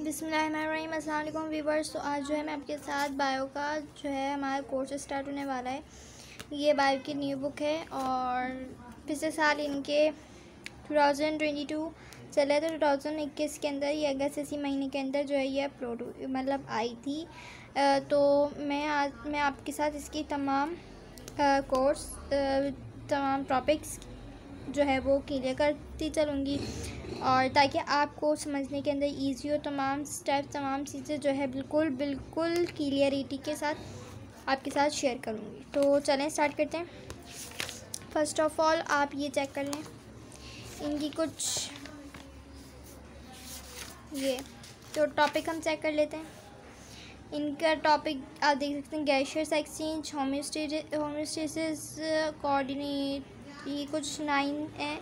बिस्मिल्लाहिर्रहमानिर्रहीम, अस्सलाम वालेकुम व्यूअर्स। तो आज जो है मैं आपके साथ बायो का जो है हमारा कोर्स स्टार्ट होने वाला है। ये बायो की न्यू बुक है और पिछले साल इनके 2022 चला तो 2021 के अंदर ये अगस्त इसी महीने के अंदर जो है ये अपलोड मतलब आई थी। तो मैं आपके साथ इसकी तमाम कोर्स तमाम टॉपिक्स जो है वो क्लियर करती चलूँगी और ताकि आपको समझने के अंदर ईजी हो। तमाम स्टेप तमाम चीज़ें जो है बिल्कुल क्लियरिटी के साथ आपके साथ शेयर करूँगी। तो चलें स्टार्ट करते हैं। फ़र्स्ट ऑफ़ ऑल आप ये चेक कर लें इनकी कुछ ये तो टॉपिक हम चेक कर लेते हैं। इनका टॉपिक आप देख सकते हैं, गैशियस एक्सचेंज, होम्योस्टेसिस, कोऑर्डिनेट, ये कुछ 9 है,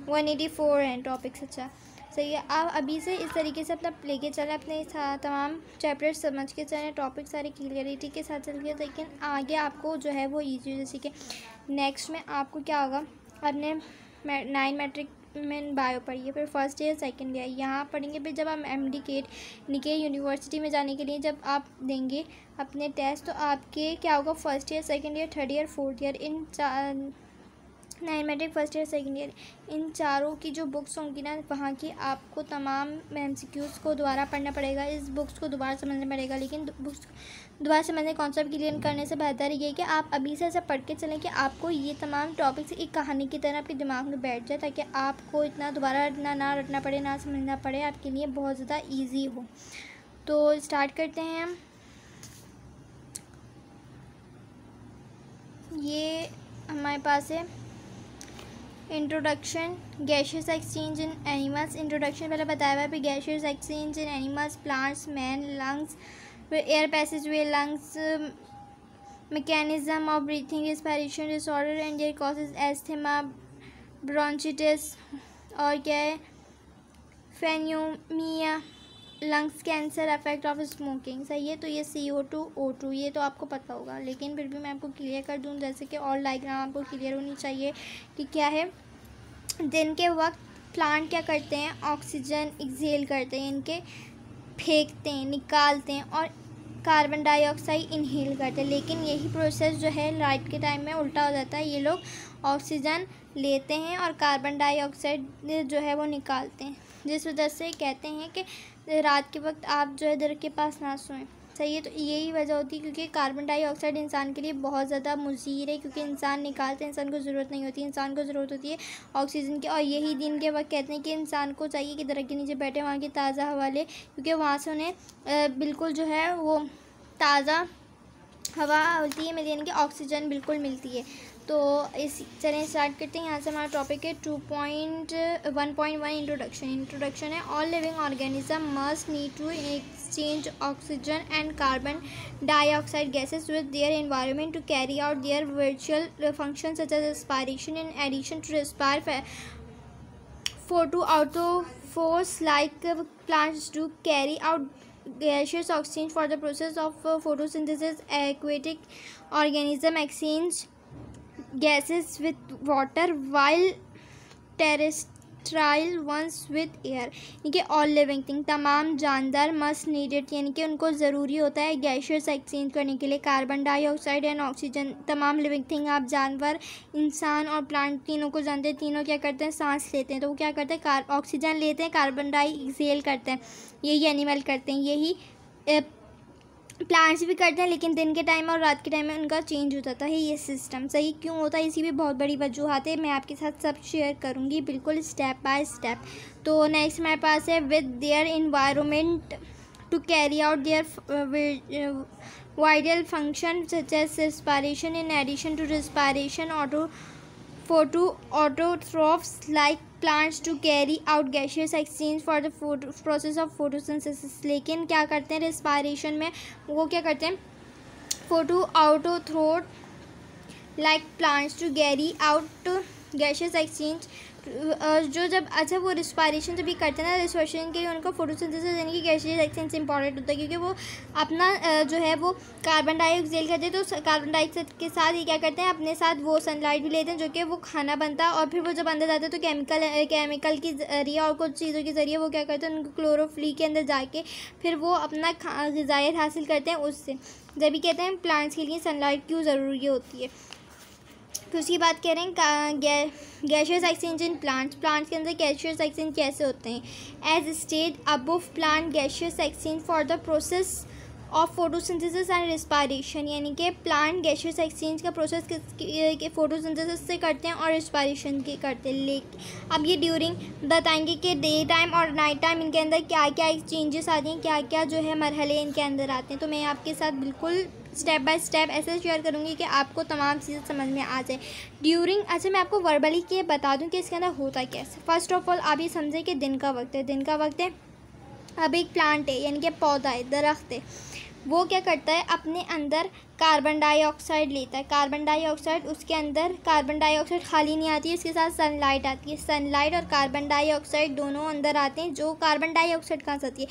184 हैं टॉपिक्स। अच्छा सही है। आप अभी से इस तरीके से अपना लेके चलें, अपने तमाम चैप्टर्स समझ के चलें, टॉपिक सारे क्लियरिटी के साथ चलिए, लेकिन आगे आपको जो है वो ईजी हो। जैसे कि नेक्स्ट में आपको क्या होगा, अपने 9 मैट्रिक में बायो पढ़िए, फिर फर्स्ट ईयर सेकंड ईयर यहाँ पढ़ेंगे। फिर जब आप निके यूनिवर्सिटी में जाने के लिए जब आप देंगे अपने टेस्ट, तो आपके क्या होगा, first year second year third year fourth year, इन 9 matric first year second year, इन चारों की जो बुक्स होंगी ना, वहाँ की आपको तमाम MCQs को दोबारा पढ़ना पड़ेगा, इस बुक्स को दोबारा समझना पड़ेगा। लेकिन बुक्स दोबारा समझने कॉन्सेप्ट क्लियर करने से बेहतर ये है कि आप अभी से ऐसा पढ़ के चलें कि आपको ये तमाम टॉपिक्स एक कहानी की तरह आपके दिमाग में बैठ जाए, ताकि आपको इतना दोबारा ना रटना पड़े, ना समझना पड़े, आपके लिए बहुत ज़्यादा ईजी हो। तो स्टार्ट करते हैं हम। ये हमारे पास है introduction, gaseous exchange in animals. Introduction पहले बताया हुआ है, फिर gaseous exchange in animals, plants, man, lungs, फिर air passage way lungs, mechanism of breathing, respiration disorder and their causes, asthma, bronchitis, और क्या है, pneumonia, lungs cancer, effect of smoking. सही है। तो ये CO2 O2 ये तो आपको पता होगा, लेकिन फिर भी मैं आपको क्लियर कर दूँ, जैसे कि और डायग्राम आपको क्लियर होनी चाहिए कि क्या है। दिन के वक्त प्लांट क्या करते हैं, ऑक्सीजन एक्सहेल करते हैं, इनके फेंकते हैं, निकालते हैं, और कार्बन डाइऑक्साइड इनहेल करते हैं। लेकिन यही प्रोसेस जो है रात के टाइम में उल्टा हो जाता है, ये लोग ऑक्सीजन लेते हैं और कार्बन डाइऑक्साइड जो है वो निकालते हैं, जिस वजह से कहते हैं कि रात के वक्त आप जो है दर के पास ना सोएं। सही है। तो यही वजह होती है, क्योंकि कार्बन डाइऑक्साइड इंसान के लिए बहुत ज़्यादा मुज़ीर है, क्योंकि इंसान निकालते हैं, इंसान को ज़रूरत नहीं होती, इंसान को ज़रूरत होती है ऑक्सीजन की। और यही दिन के वक्त कहते हैं कि इंसान को चाहिए कि दरख्त के नीचे बैठे, वहाँ की ताज़ा हवा ले, क्योंकि वहाँ से उन्हें बिल्कुल जो है वो ताज़ा हवा होती है, यानी कि ऑक्सीजन बिल्कुल मिलती है। तो इस चलें स्टार्ट करते हैं। यहाँ से हमारा टॉपिक है 1.1 इंट्रोडक्शन है। All living organism must need to exchange oxygen and carbon dioxide gases with their environment to carry out their virtual function such as respiration. In addition to respire photophores like plants do carry out gaseous oxygen for the process of photosynthesis. Aquatic organism exchange gases with water while terrestrial ones with air। यानी कि all living thing तमाम जानदार must needed, यानी कि उनको ज़रूरी होता है गैशियस एक्सचेंज करने के लिए कार्बन डाइऑक्साइड एंड ऑक्सीजन। तमाम लिविंग थिंग आप जानवर, इंसान और प्लांट तीनों को जानते हैं। तीनों क्या करते हैं, सांस लेते हैं। तो वो क्या करते हैं, ऑक्सीजन लेते हैं, कार्बन डाई एक्सहेल करते हैं। यही एनिमल करते हैं, यही प्लांट्स भी करते हैं, लेकिन दिन के टाइम और रात के टाइम में उनका चेंज हो जाता है ये सिस्टम। सही क्यों होता है, इसी भी बहुत बड़ी वजूहत है, मैं आपके साथ सब शेयर करूँगी बिल्कुल स्टेप बाय स्टेप। तो नेक्स्ट हमारे पास है with their environment to carry out their vital function such as respiration. In addition to respiration autotrophs like plants to carry out gaseous exchange for the process of photosynthesis। लेकिन क्या करते हैं respiration में, वो क्या करते हैं, autotrophs like plants to carry out gaseous exchange जो जब अच्छा वो रिस्पायरेशन जब भी करते हैं ना, रिस्पायरेशन के लिए उनको फोटोसिंथेसिस यानी कि गैसियस एक्सचेंज इंपॉर्टेंट होता है, क्योंकि वो अपना जो है वो कार्बन डाइऑक्साइड करते हैं। तो कार्बन डाइऑक्साइड के साथ ये क्या करते हैं, अपने साथ वो सनलाइट भी लेते हैं, जो कि वो खाना बनता है, और फिर वो जब अंदर जाते हैं तो केमिकल के ज़रिए और कुछ चीज़ों के ज़रिए वो क्या करते हैं, उनको क्लोरोफिल के अंदर जाके फिर वो अपना ग़िज़ायत हासिल करते हैं उससे। जब भी कहते हैं प्लांट्स के लिए सनलाइट क्यों ज़रूरी होती है। फिर उसकी बात करें गैसियस एक्सचेंज इन प्लांट्स के अंदर गैसियस एक्सचेंज कैसे होते हैं। As state above, plant gaseous exchange for the process of photosynthesis and respiration, यानी कि प्लांट गैसियस एक्सचेंज का प्रोसेस के फोटोसिंथेसिस से करते हैं और रिस्पायरेशन के करते हैं। लेकिन अब ये ड्यूरिंग बताएंगे कि डे टाइम और नाइट टाइम इनके अंदर क्या क्या एक्सचेंजेस आते हैं, क्या क्या जो है मरहले इनके अंदर आते हैं। तो मैं आपके साथ बिल्कुल स्टेप बाय स्टेप ऐसे शेयर करूँगी कि आपको तमाम चीज़ें समझ में आ जाए ड्यूरिंग। अच्छा, मैं आपको वर्बली के बता दूँ कि इसके अंदर होता क्या है। फर्स्ट ऑफ ऑल आप ये समझें कि दिन का वक्त है, दिन का वक्त है। अब एक प्लांट है यानी कि पौधा है, दरख्त है, वो क्या करता है, अपने अंदर कार्बन डाइऑक्साइड लेता है। कार्बन डाइऑक्साइड, उसके अंदर कार्बन डाइऑक्साइड खाली नहीं आती है, इसके साथ सनलाइट आती है। सनलाइट और कार्बन डाइऑक्साइड दोनों अंदर आते हैं। जो कार्बन डाइऑक्साइड कहाँ से आती है,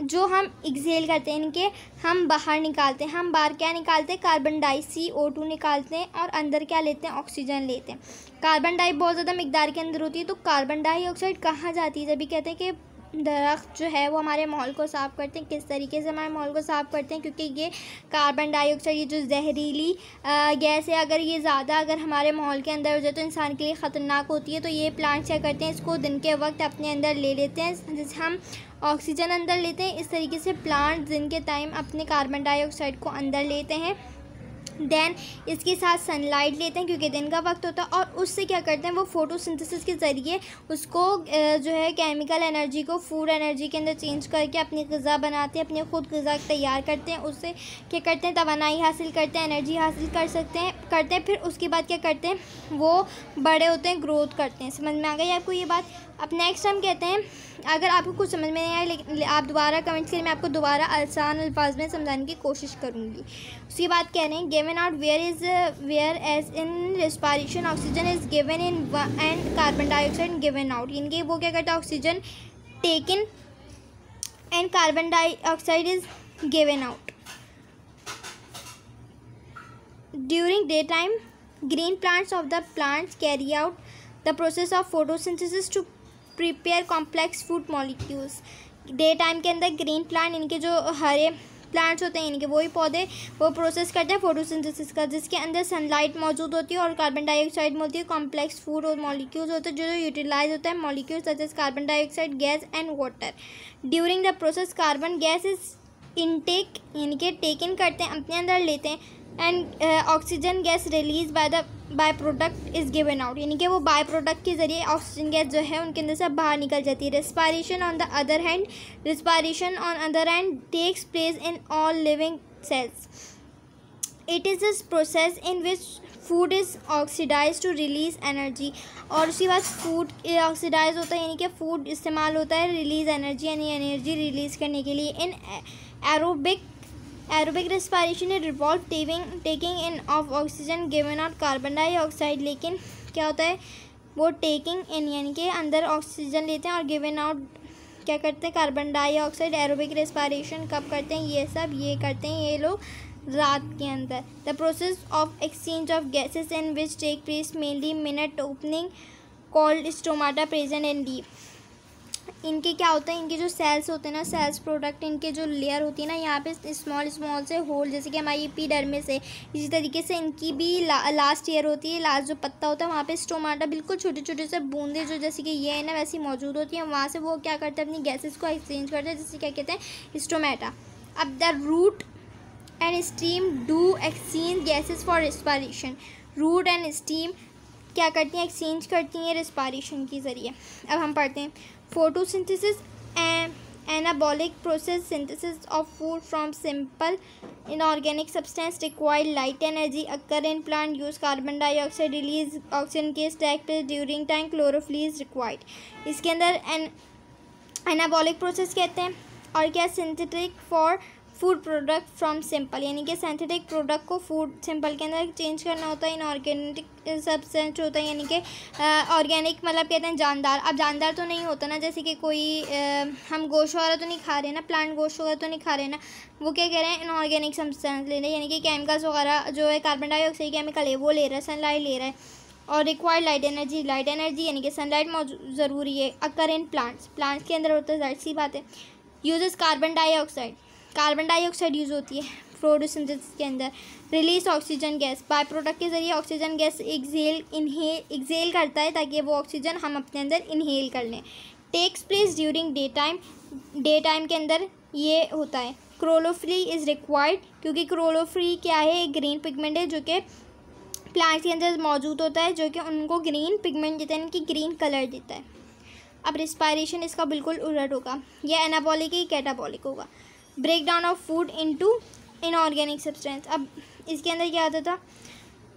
जो हम एक्सहेल करते हैं, इनके हम बाहर निकालते हैं। हम बाहर क्या निकालते हैं, कार्बन डाई CO2 निकालते हैं, और अंदर क्या लेते हैं, ऑक्सीजन लेते हैं। कार्बन डाई बहुत ज़्यादा मिकदार के अंदर होती है। तो कार्बन डाइऑक्साइड कहाँ जाती है, जब भी कहते हैं कि दरख्त जो है वो हमारे माहौल को साफ़ करते हैं। किस तरीके से हमारे माहौल को साफ़ करते हैं, क्योंकि ये कार्बन डाइऑक्साइड, ये जो जहरीली गैस है, अगर ये ज़्यादा अगर हमारे माहौल के अंदर हो जाए तो इंसान के लिए ख़तरनाक होती है। तो ये प्लांट्स क्या करते हैं, इसको दिन के वक्त अपने अंदर ले लेते हैं, जैसे हम ऑक्सीजन अंदर लेते हैं। इस तरीके से प्लांट दिन के टाइम अपने कार्बन डाइऑक्साइड को अंदर लेते हैं। देन इसके साथ सनलाइट लेते हैं, क्योंकि दिन का वक्त होता है, और उससे क्या करते हैं, वो फोटोसिंथेसिस के ज़रिए उसको जो है केमिकल एनर्जी को फूड एनर्जी के अंदर चेंज करके अपनी ग़िज़ा बनाते हैं, अपने खुद ग़िज़ा तैयार करते हैं। उससे क्या करते हैं, तवानाई हासिल करते हैं, एनर्जी हासिल करते हैं। फिर उसके बाद क्या करते हैं, वो बड़े होते हैं, ग्रोथ करते हैं। समझ में आ गई आपको ये बात। अब नेक्स्ट हम कहते हैं, अगर आपको कुछ समझ में नहीं आया, लेकिन आप दोबारा कमेंट्स करिए, मैं आपको दोबारा आसान अल्फाज में समझाने की कोशिश करूँगी। उसकी बात कह रहे हैं, given out whereas in respiration oxygen is given in and carbon dioxide given out, यानी कि वो क्या करता है, oxygen taken and carbon dioxide is given out. During day time green plants of the plants carry out the process of photosynthesis to prepare complex food molecules। Day time के अंदर green plant, इनके जो हरे plants होते हैं, इनके वही पौधे, वो प्रोसेस करते हैं फोटोसिंथेसिस का, जिसके अंदर सनलाइट मौजूद होती है और कार्बन डाइऑक्साइड होती है। कॉम्प्लेक्स फूड और मॉलिक्यूल्स होते हैं जो यूटिलाइज होता है, molecules such as carbon dioxide gas and water. During the process carbon gas is intake, यानी कि टेक इन करते हैं, अपने अंदर लेते हैं, and oxygen gas release by product is given out, यानी कि वो बाय प्रोडक्ट के ज़रिए ऑक्सीजन गैस जो है उनके अंदर से बाहर निकल जाती है। Respiration on the other hand takes place in all living cells. It is this process in which food is oxidize to release energy, और उसी बाद फूड ऑक्सीडाइज होता है, यानी कि फूड इस्तेमाल होता है रिलीज़ एनर्जी, यानी एनर्जी रिलीज़ करने के लिए। In aerobic respiration revolve taking in of oxygen given out carbon dioxide, लेकिन क्या होता है, वो टेकिंग इन यानी कि अंदर ऑक्सीजन लेते हैं और गिवन आउट क्या करते हैं, कार्बन डाइऑक्साइड। एरोबिक रिस्पायरेशन कब करते हैं, ये करते हैं ये लोग रात के अंदर। The process of exchange of gases in which take place mainly minute opening called stomata present in leaf. इनके क्या होता है, इनके जो सेल्स होते हैं ना, सेल्स प्रोडक्ट, इनके जो लेयर होती है ना, यहाँ पे स्मॉल से होल, जैसे कि हमारी एपिडर्मिस है, इसी तरीके से इनकी भी लास्ट ईयर होती है, लास्ट जो पत्ता होता है वहाँ पे स्टोमाटा, बिल्कुल छोटे छोटे से बूंदे जो जैसे कि ये है ना वैसी मौजूद होती हैं। वहाँ से वो क्या करते हैं, अपनी गैसेस को एक्सचेंज करते हैं, जिसे क्या कहते हैं, स्टोमाटा। अब the root and stem do exchange gases for respiration. Root and stem क्या करती हैं, एक्सचेंज करती हैं रिस्पायरेशन के ज़रिए। अब हम पढ़ते हैं, photosynthesis anabolic process, synthesis of food from simple inorganic substance require light energy, occur in plant, use carbon dioxide, release oxygen gas, take place during time, chlorophyll is required। इसके अंदर एनाबॉलिक प्रोसेस कहते हैं, और क्या synthetic for food product from simple, यानी कि synthetic product को food simple के अंदर चेंज करना होता है। इनऑर्गेनिक सब्सटेंस होता है, यानी कि ऑर्गेनिक मतलब कहते हैं जानदार। अब जानदार तो नहीं होता ना, जैसे कि कोई हम गोश्त वगैरह तो नहीं खा रहे ना, प्लांट गोश्त वगैरह तो नहीं खा रहे ना, वो क्या कह रहे हैं इनऑर्गेनिक सब्सटेंस ले रहे हैं, यानी कि केमिकल्स वगैरह जो है कार्बन डाइऑक्साइड केमिकल है वो ले रहा है, सनलाइट ले रहा है। और रिक्वायर्ड लाइट एनर्जी यानी कि सनलाइट ज़रूरी है। अकर इन प्लांट्स के अंदर होता है, जाहिर सी बात है। यूजेस कार्बन डाइऑक्साइड यूज़ होती है फोटोसिंथेसिस के अंदर। Release oxygen gas, by product के ज़रिए ऑक्सीजन गैस एक्सेल करता है ताकि वो ऑक्सीजन हम अपने अंदर इनहेल कर लें। Takes place during day time के अंदर ये होता है। क्लोरोफिल इज़ रिक्वायर्ड, क्योंकि क्लोरोफिल क्या है, एक ग्रीन पिगमेंट है जो कि प्लांट्स के अंदर मौजूद होता है, जो कि उनको ग्रीन पिगमेंट देता है, कि ग्रीन कलर देता है। अब रिस्पायरेशन इसका बिल्कुल उलट होगा, यह एनाबॉलिक ही कैटाबॉलिक होगा। Break down of food into inorganic substance, अब इसके अंदर क्या होता था,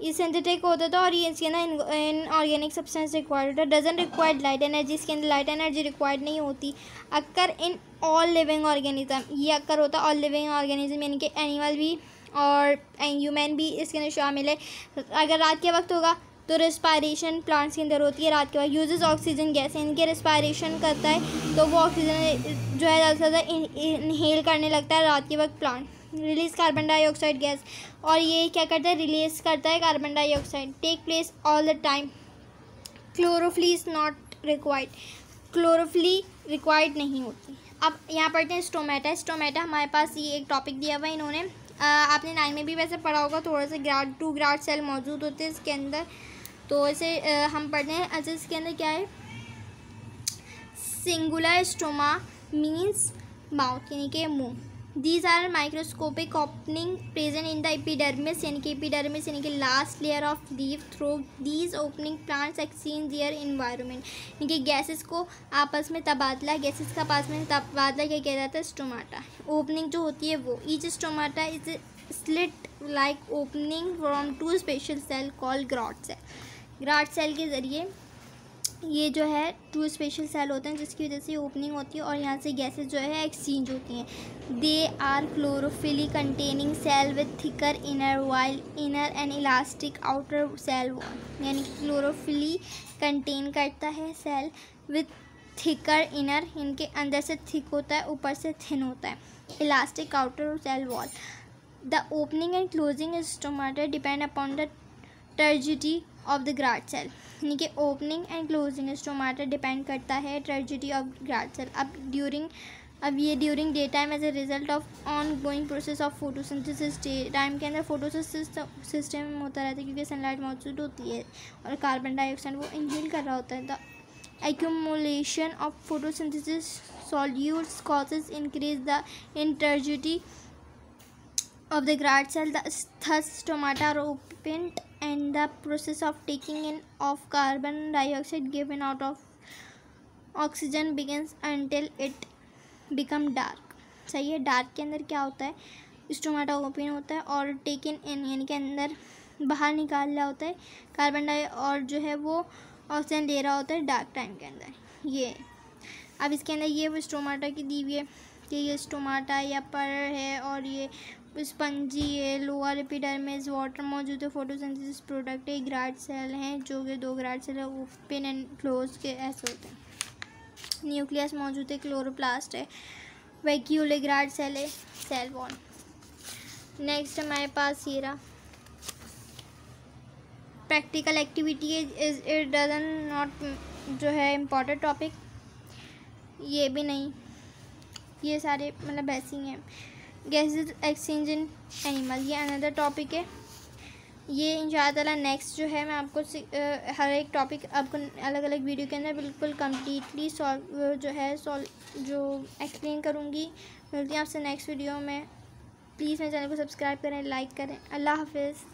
ये सिंथेटिक होता था और ये इसके अंदर इनऑर्गेनिक सब्सटेंस रिक्वायर्ड होता है। डजन रिक्वायर्ड लाइट एनर्जी, इसके अंदर लाइट एनर्जी रिक्वायर्ड नहीं होती। Occur in all living organism, ये अक्कर होता है ऑल लिविंग ऑर्गेनिज्म, यानी कि एनिमल भी और ह्यूमन भी इसके अंदर शामिल है। अगर रात के वक्त होगा तो रिस्पायरेशन प्लांट्स के अंदर होती है रात के वक्त। यूजेस ऑक्सीजन गैस, इनके रिस्पायरेशन करता है तो वो ऑक्सीजन जो है ज़्यादा से ज़्यादा इनहेल करने लगता है रात के वक्त plant. Release carbon dioxide gas, और ये क्या करता है, रिलीज करता है carbon dioxide. Take place all the time. Chlorophyll is not required, chlorophyll required नहीं होती। अब यहाँ पढ़ते हैं स्टोमेटा हमारे पास ये एक टॉपिक दिया हुआ है इन्होंने, आपने 9 में भी वैसे पढ़ा होगा, थोड़ा सा टू ग्राड सेल मौजूद होते हैं इसके अंदर, तो इसे हम पढ़ते हैं। अच्छा, इसके अंदर क्या है, सिंगुलर स्टोमा मीन्स माउथ, यानी कि मुंह। These are microscopic opening present in the epidermis, यानी कि last layer of leaf. Through these opening plants exchange their environment, यानी कि गैसेस को आपस में तबादला, गैसेस का आपस में तबादला क्या किया जाता है, स्टोमाटा। ओपनिंग जो होती है वो, each stomata is slit like opening from two special cell called guard cell के ज़रिए ये जो है 2 स्पेशल सेल होते हैं जिसकी वजह से ओपनिंग होती है और यहाँ से गैसेस जो है एक्सचेंज होती हैं। They are chlorophyll containing cell with thicker inner while inner and elastic outer cell wall, यानी कि क्लोरोफिली कंटेन करता है सेल विथ थिकर इनर, इनके अंदर से थिक होता है, ऊपर से थिन होता है, elastic outer cell wall. The opening and closing stomata depend upon the turgidity of the guard cell, यानी कि opening and closing stomata depend करता है टर्जिडिटी ऑफ ग्राड सेल। अब ये during day time as a result of ongoing process of photosynthesis, day time के अंदर photosynthesis system होता रहता है क्योंकि सनलाइट मौजूद होती है और कार्बन डाइऑक्साइड वो इनहेल कर रहा होता है। The accumulation of photosynthesis solutes causes increase the turgidity of the grad cell. Thus stomata are opened and the process of taking in of carbon dioxide given out of oxygen begins until it become dark। सही है, dark के अंदर क्या होता है, stomata open होता है और टेकन इन यानी कि अंदर बाहर निकाल रहा होता है कार्बन डाई और जो है वो ऑक्सीजन दे रहा होता है डार्क टाइम के अंदर। ये अब इसके अंदर ये वो स्टोमाटा की दी हुई है कि ये स्टोमाटा या पर है और ये स्पंजी है, लोअर एपिडर्मिस वाटर मौजूद है, फोटोसिंथेसिस प्रोडक्ट है, ग्राड सेल हैं जो कि 2 ग्राड सेल है, ओपन एंड क्लोज के ऐसे होते हैं। न्यूक्लियस मौजूद है, क्लोरोप्लास्ट है, वैक्यूल ग्राड सेल है, सेल वॉल। नेक्स्ट हमारे पास ये रहा practical activity is it doesn't not जो है इम्पॉर्टेंट टॉपिक, ये भी नहीं, ये सारे मतलब ऐसे ही हैं। गैसेस एक्सचेंज इन एनिमल, ये अनदर टॉपिक है, ये इंशाअल्लाह नेक्स्ट जो है मैं आपको हर एक टॉपिक आपको अलग अलग वीडियो के अंदर बिल्कुल कम्प्लीटली जो एक्सप्लेन करूँगी। मिलती हैं आपसे नेक्स्ट वीडियो में। प्लीज़ मेरे चैनल को सब्सक्राइब करें, लाइक करें। अल्लाह हाफिज़।